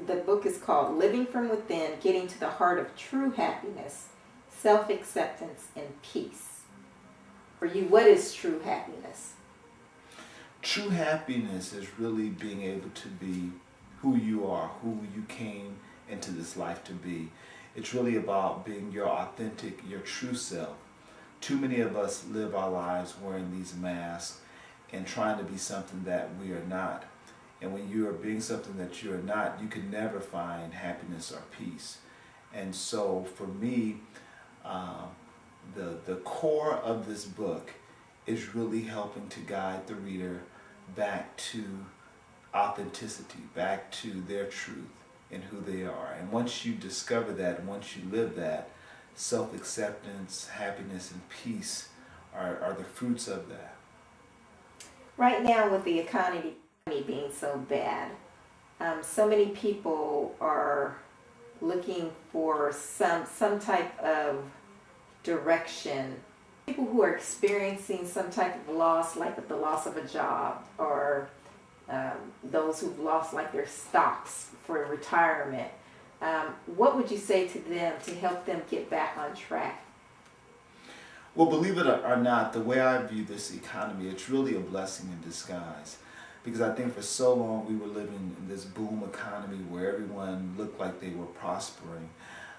the book is called Living from Within, Getting to the Heart of True Happiness, Self-Acceptance, and Peace. For you, what is true happiness? True happiness is really being able to be who you are, who you came into this life to be. It's really about being your authentic, your true self. Too many of us live our lives wearing these masks and trying to be something that we are not. And when you are being something that you are not, you can never find happiness or peace. And so for me, the core of this book is really helping to guide the reader back to authenticity, back to their truth and who they are. And once you discover that, once you live that, self-acceptance, happiness, and peace are the fruits of that. Right now, with the economy being so bad, so many people are looking for some type of direction. People who are experiencing some type of loss, like the loss of a job, or those who've lost like their stocks for retirement, what would you say to them to help them get back on track? Well, believe it or not, the way I view this economy, it's really a blessing in disguise. Because I think for so long we were living in this boom economy where everyone looked like they were prospering.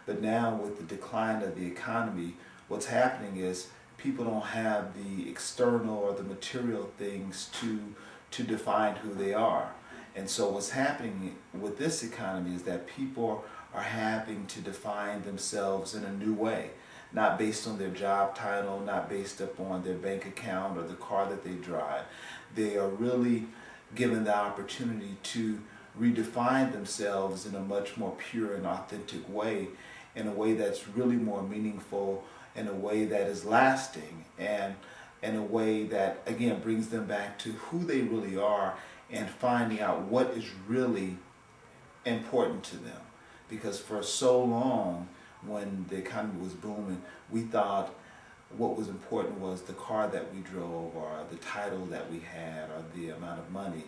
But now with the decline of the economy, what's happening is people don't have the external or the material things to define who they are. And so what's happening with this economy is that people are having to define themselves in a new way. Not based on their job title, not based upon their bank account or the car that they drive. They are really given the opportunity to redefine themselves in a much more pure and authentic way, in a way that's really more meaningful, in a way that is lasting, and in a way that, again, brings them back to who they really are and finding out what is really important to them. Because for so long, when the economy was booming, we thought what was important was the car that we drove or the title that we had or the amount of money.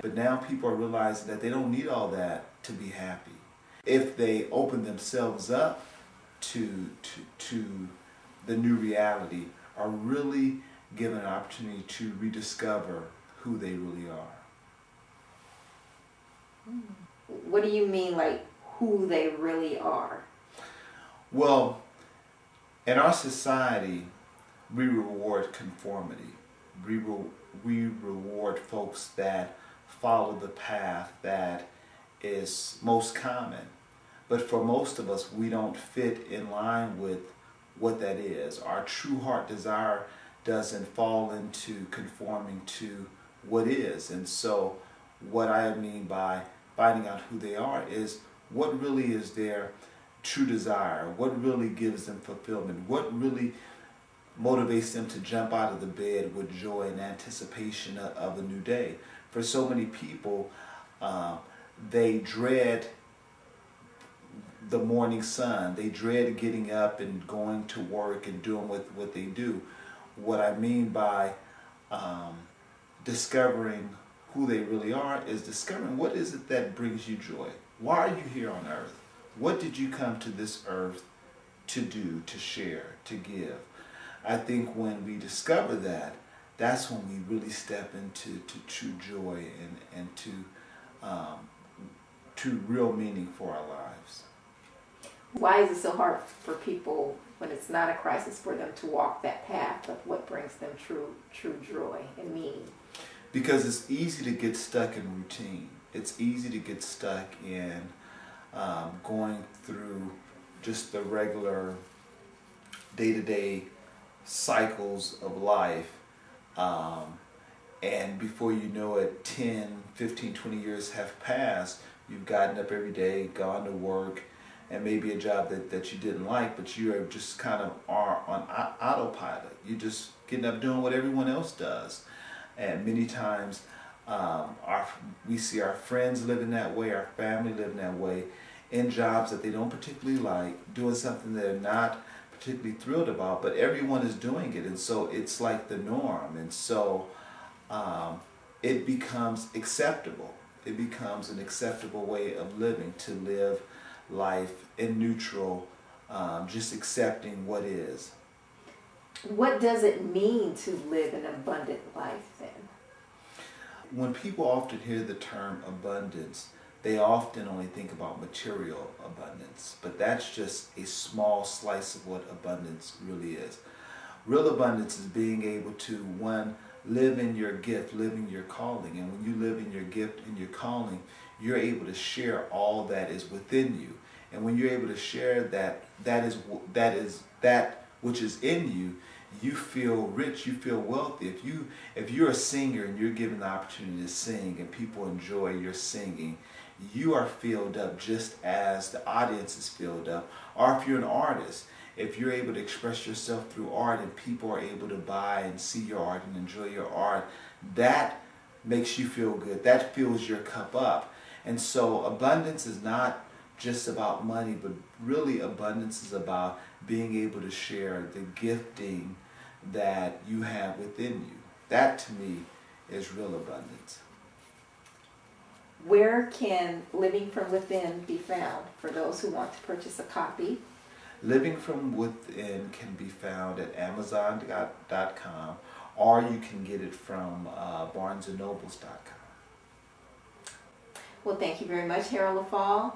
But now people are realizing that they don't need all that to be happy. If they open themselves up to the new reality, are really given an opportunity to rediscover who they really are. What do you mean, like who they really are? Well, in our society, we reward conformity. We reward folks that follow the path that is most common. But for most of us, we don't fit in line with what that is. Our true heart desire doesn't fall into conforming to what is. And so what I mean by finding out who they are is what really is their true desire, what really gives them fulfillment, what really motivates them to jump out of the bed with joy and anticipation of a new day. For so many people, they dread the morning sun. They dread getting up and going to work and doing what they do. What I mean by discovering who they really are is discovering what is it that brings you joy. Why are you here on earth? What did you come to this earth to do, to share, to give? I think when we discover that, that's when we really step into true joy and to real meaning for our lives. Why is it so hard for people, when it's not a crisis, for them to walk that path of what brings them true joy and meaning? Because it's easy to get stuck in routine. It's easy to get stuck in going through just the regular day-to-day cycles of life, and before you know it, 10, 15, 20 years have passed. You've gotten up every day, gone to work, and maybe a job that you didn't like, but you are just kind of are on autopilot. You're just getting up doing what everyone else does. And many times we see our friends living that way, our family living that way, in jobs that they don't particularly like, doing something they're not particularly thrilled about, but everyone is doing it, and so it's like the norm, and so it becomes acceptable. it becomes an acceptable way of living, to live life in neutral, just accepting what is. What does it mean to live an abundant life then? When people often hear the term abundance, they often only think about material abundance, but that's just a small slice of what abundance really is. Real abundance is being able to, one, live in your gift, live in your calling. And when you live in your gift and your calling, you're able to share all that is within you. And when you're able to share that is that which is in you, you feel rich, you feel wealthy. If you're a singer and you're given the opportunity to sing and people enjoy your singing, you are filled up just as the audience is filled up. Or if you're an artist, if you're able to express yourself through art and people are able to buy and see your art and enjoy your art, that makes you feel good. That fills your cup up. And so abundance is not just about money, but really abundance is about being able to share the gifting that you have within you. That to me is real abundance. Where can Living from Within be found for those who want to purchase a copy? Living from Within can be found at Amazon.com, or you can get it from BarnesandNobles.com. Well, thank you very much, Harold Leffall.